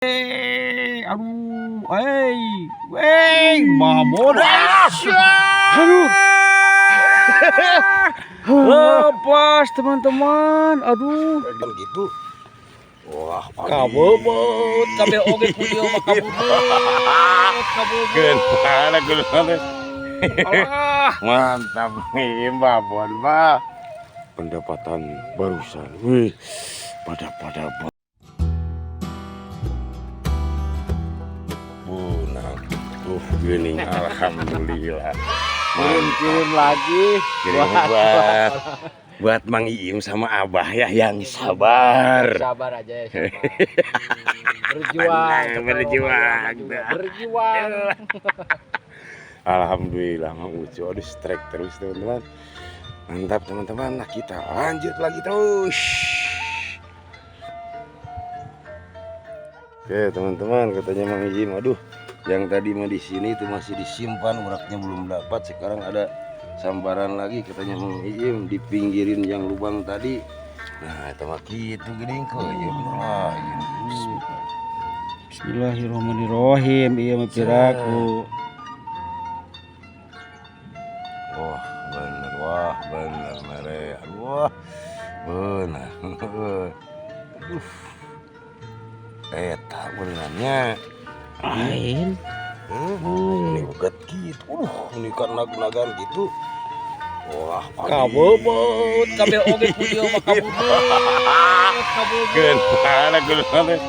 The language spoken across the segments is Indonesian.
Aduh, mamon. Aduh, lepas teman-teman. Aduh, gitu. Wah, kabebot, kabel oge punya mah kabebot. Gimana gimana? Alah, Mantap nih, Babon, Mbak. Pendapatan barusan. Wih, pada bunang. Gini, alhamdulillah. kirim lagi. Kirim buat Mang Iim sama Abah ya yang sabar. Sabar aja ya. Berjuang, berjuang. Alhamdulillah Mang Ucu, aduh strike terus teman-teman. Mantap teman-teman, nah kita lanjut lagi terus. Oke teman-teman, katanya Mang Iim, aduh yang tadi mah di sini itu masih disimpan, uraknya belum dapat. Sekarang ada sambaran lagi katanya Mang Iim, dipinggirin yang lubang tadi. Nah itu mah gitu gini kok ya. Bismillahirrahmanirrahim. Iya mah piraku. Wah bener mere. Wah bener. Eta berenannya. Ain. Ini ugat gitu. Ini kan nagan gitu. Wah, kabebot, kabel oge punya mah kabebot. Gimana gimana?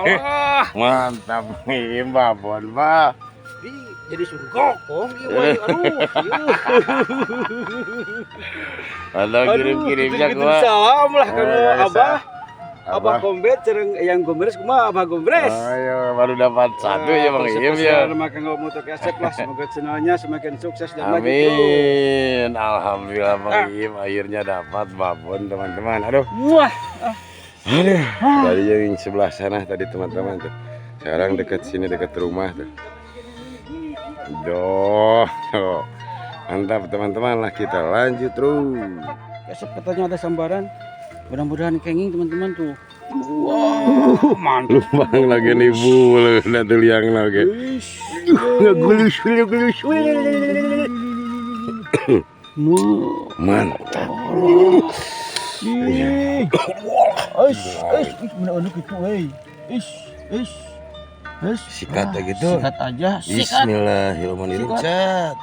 Alah, Mantap nih, Babon, Mbak. jadi surga kok aduh. Halo kirim-kirimnya gua. Salam lah kamu Abah. Abah Gombet cereng yang gombres kumaha Abah gombres. Ayo baru dapat satu ya Bang Iim ya. Maka nggak mau kesep lah, semoga channelnya semakin sukses dan maju. Amin. Alhamdulillah Bang Iim akhirnya dapat babon teman-teman. Aduh. Wah. Aduh. Tadi yang sebelah sana tadi teman-teman tuh. Sekarang dekat sini dekat rumah tuh. Doh. Mantap teman-teman, lah kita lanjut terus. Besok katanya ada sambaran. Mudah-mudahan kenging teman-teman tuh. Wow, mantap. Lubang lagi nih bu, nanti liang lagi. Gulus. Mantap. Sikat gitu. Sikat aja. Bismillahirrahmanirrahim. Cat.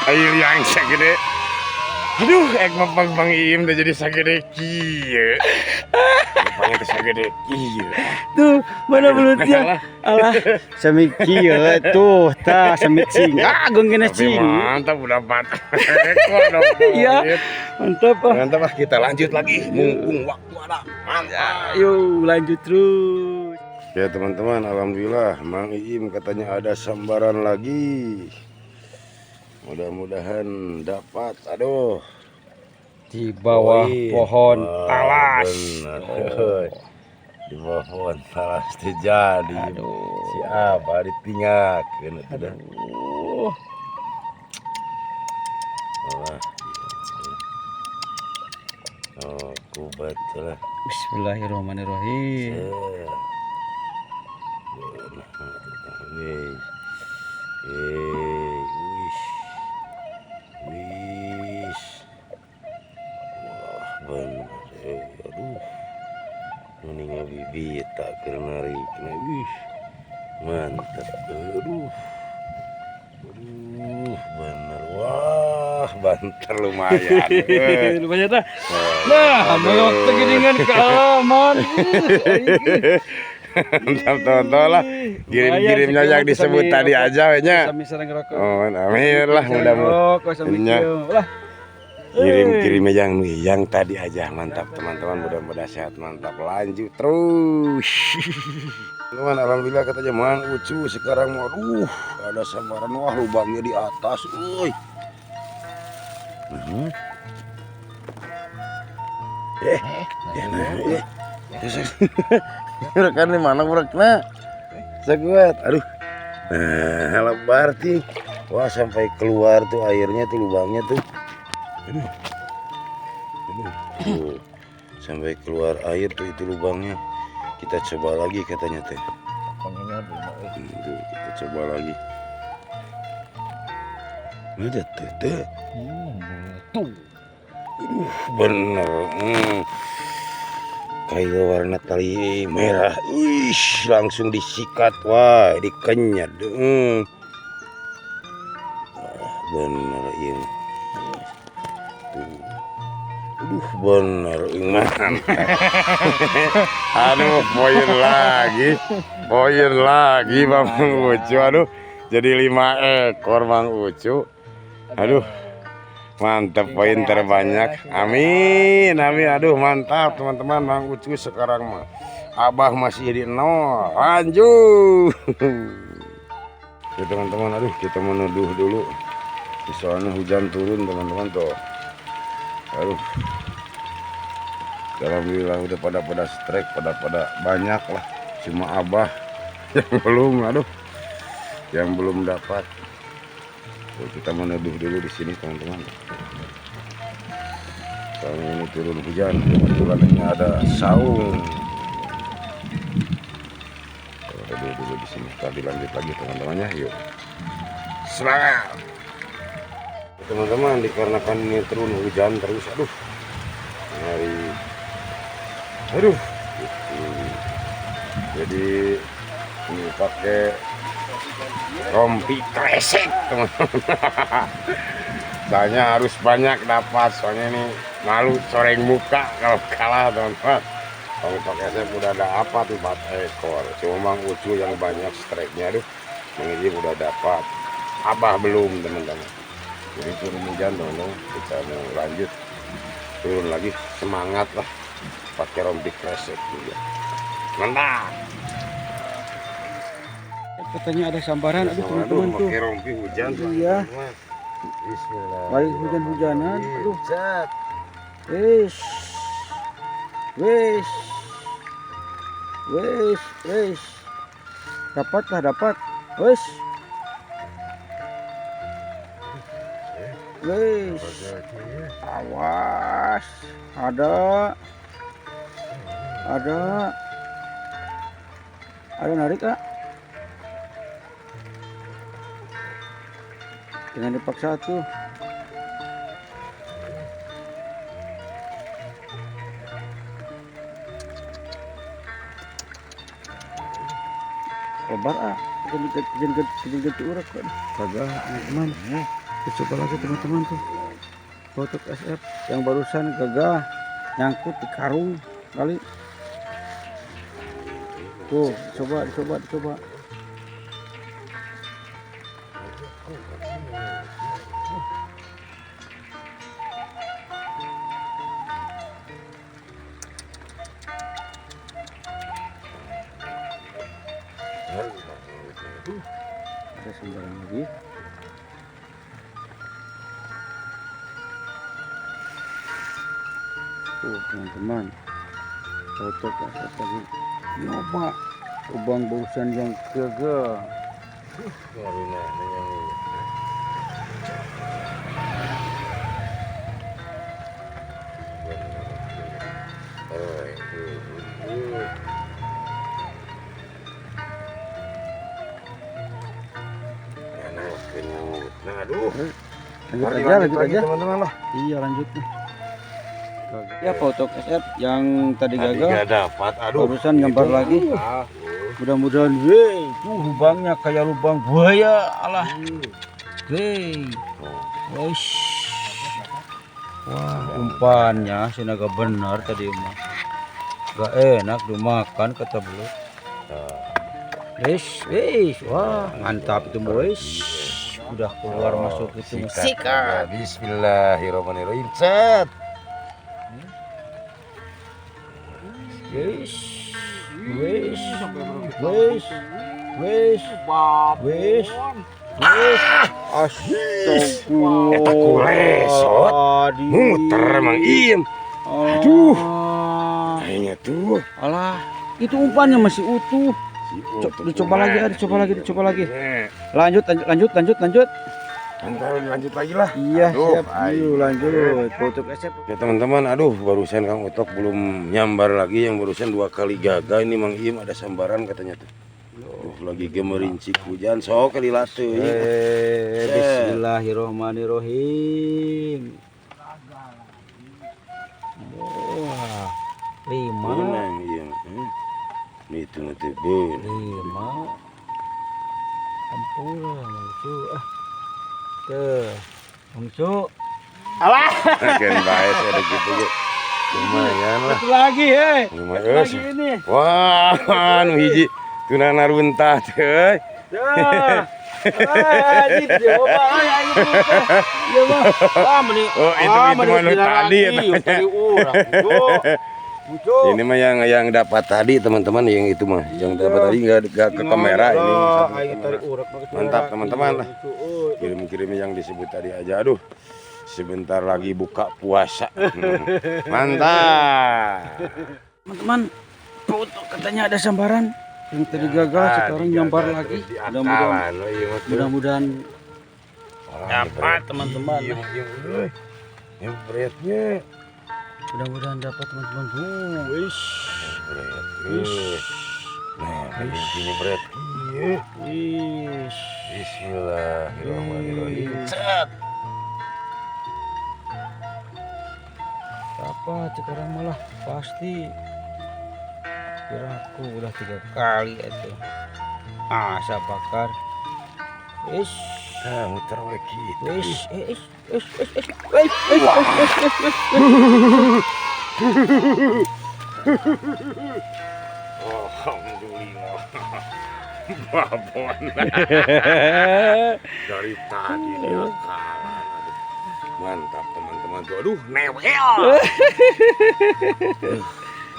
Ayo yang segede. Aduh, mapang Bang Iim udah jadi segede kieu. Mapangnya teh segede kieu. Tuh, mana belutnya? Alah, sami kieu tuh, tah sami cing. Agung kena cing. Mantap udah dapat. Iya. Mantap. Mantap lah, kita lanjut lagi. Mumpung waktu ada. Mantap. Yuk, lanjut terus. Ya teman-teman, alhamdulillah Mang Iim katanya ada sambaran lagi. Mudah-mudahan dapat. Aduh, di bawah pohon talas. Di bawah pohon talas terjadi. Siapa ditinggalkan udah. Oh, betul. Bismillahirrahmanirrahim. Wah bener. Aduh, mendingan bibit tak kenari. Mantap. Aduh, bener. Wah, banter lumayan. Lumayan dah. Nah, mau tegeningan kealaman. Mantap teman-teman lah. Kirim-kirimnya yang disebut tadi aja nya. Oh, amin lah mudah-mudahan. Kirim-kirimnya yang tadi aja. Mantap teman-teman, mudah-mudahan sehat. Mantap, lanjut terus. Teman, alhamdulillah katanya Mang Ucu sekarang mau ada sambaran. Wah, lubangnya di atas. Rekan di mana berekna? Sakuat. Aduh. Nah, lebar ti. Wah, sampai keluar tuh airnya tuh, lubangnya tuh. Tuh, sampai keluar air tuh itu lubangnya. Kita coba lagi katanya teh. Tuh, kita coba lagi. Ada teh. Tuh. Bener. Kayak warna tali merah. Wih, langsung disikat. Wah, dikenyat. Bener ini. Tuh. Bener mantap. Aduh, poin lagi Bang Ucu. Aduh, jadi 5 ekor Bang Ucu. Aduh, mantap, poin terbanyak. Amin. Aduh, mantap teman-teman. Bang Ucu sekarang mah Abah masih di 0. Lanjut. Ya teman-teman, aduh kita menuduh dulu. Soalnya hujan turun teman-teman tuh. Aduh. Alhamdulillah udah pada strike, pada banyak lah. Cuma Abah yang belum, yang belum dapat. Tuh, kita menuduh dulu di sini teman-teman. Soalnya ini turun hujan, kebetulan ini ada saung. Dulu di sini. Tadi lanjut lagi teman-temannya, yuk. Semangat. Teman-teman, dikarenakan ini turun hujan terus, aduh. Jadi ini pakai rompi kresek teman-teman. Soalnya harus banyak dapat, soalnya ini malu coreng muka kalau kalah teman-teman. Kalau pakai saya udah ada apa tuh 4 ekor. Cuma Bang Ucu yang banyak strike-nya, aduh. Ini udah dapat. Abah belum teman-teman. Jadi turun hujan dong, kita mau lanjut turun lagi, semangat lah pakai rompi kresek juga. Mantap. Katanya ada sambaran, aduh teman-teman tuh. Pakai rompi hujan. Iya. Bismillah. Baik hujan-hujanan, aduh. Cat. Wes. Dapat. Wes. Awas. Ada narik kak. Jangan dipaksa tuh. Kobar jadi urat kan. Kagak teman. Coba lagi teman-teman tuh. Foto SF yang barusan gagah nyangkut di karung kali. Tuh, coba. Ada sembarang lagi. Tuh teman-teman, foto kasih lagi. Nyoba lubang bausan yang gagah. Nah, aduh. Lanjut aja teman-teman lah. Iya, lanjut nih. Ya foto SF yang tadi Tadi gagal gak dapat, aduh. barusan gambar lagi. Mudah-mudahan tuh lubangnya kayak lubang buaya. Alah. Wesh. Wah, umpannya sinaga benar tadi mah. Gak enak dimakan kata belut. Wah, mantap itu boys. Udah keluar masuk itu sikat. Bismillahirrahmanirrahim. Set. Astagfirullah. Eta kulesot. Muter emang iem. Aduh. Kayaknya tuh. Alah, itu umpannya masih utuh. Dicoba lagi, dicoba lagi. Lanjut. Lanjut lagi lah. Iya, Aduh, siap. Yuk, lanjut. Foto kesep. Ya teman-teman, aduh barusan Kang Otok belum nyambar lagi, yang barusan 2 kali gagal. Ini Mang Iem ada sambaran katanya tuh. Tuh lagi gemerincik hujan, sok kali latu. Bismillahirrohmanirrohim. Wah, 5. Iya. Itu nanti ben. 5. Ampura, Mangcu. Tuh, Mangcu. Alah. Kan baik ada gitu ya. Lumayan lah. Satu lagi, Lumayan. Lagi ini. Wah, nu hiji tunana runtah teh. Oh, itu mana tadi ya. Ini mah yang dapat tadi teman-teman, yang itu mah yang dapat tadi nggak ke kamera ini. Mantap teman-teman lah. Kirim-kirim yang disebut tadi aja. Aduh, sebentar lagi buka puasa. Mantap. Teman-teman, foto katanya ada sambaran yang tadi gagal, sekarang nyambar lagi. Mudah-mudahan dapat teman-teman. Yang beratnya. Mudah-mudahan dapat teman-teman. Nah, ini berat. Bismillahirrahmanirrahim. Dapat sekarang malah pasti. Kiraku udah 3 kali itu. Asa bakar. Muter lagi. Alhamdulillah. Babon. Dari tadi dia kalah. Mantap teman-teman. Aduh, newel.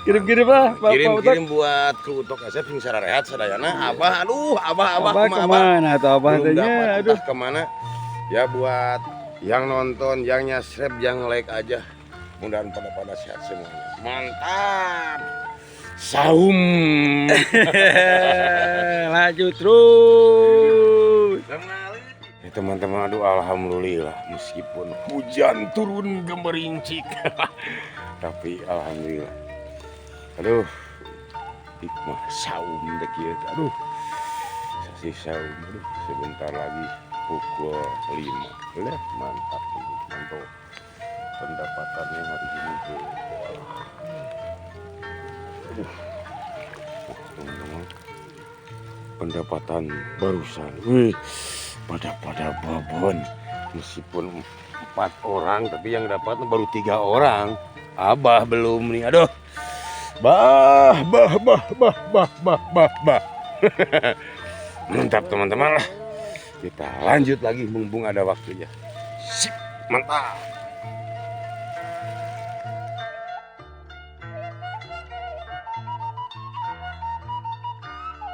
Kirim-kirim lah, kirim buat ke Utok Asep sing sararehat sadayana. Abah kemana tuh abah tanya? Aduh, kemana? Ya buat yang nonton, yang nyasrep, yang like aja. Mudah-mudahan pada sehat semuanya. Mantap. Saum. Lanjut terus. Ya, teman-teman, aduh alhamdulillah meskipun hujan turun gemerincik. Tapi alhamdulillah. Aduh, hikmah saum dek ya. Aduh, sasi saum. Aduh, sebentar lagi pukul 5. Udah mantap teman-teman tuh. Pendapatannya hari ini tuh. Aduh, teman-teman. Pendapatan barusan. Wih, pada babon. Meskipun 4 orang, tapi yang dapat baru 3 orang. Abah belum nih. Aduh. Bah. Mantap teman-teman lah. Kita lanjut lagi mumpung ada waktunya. Sip, mantap.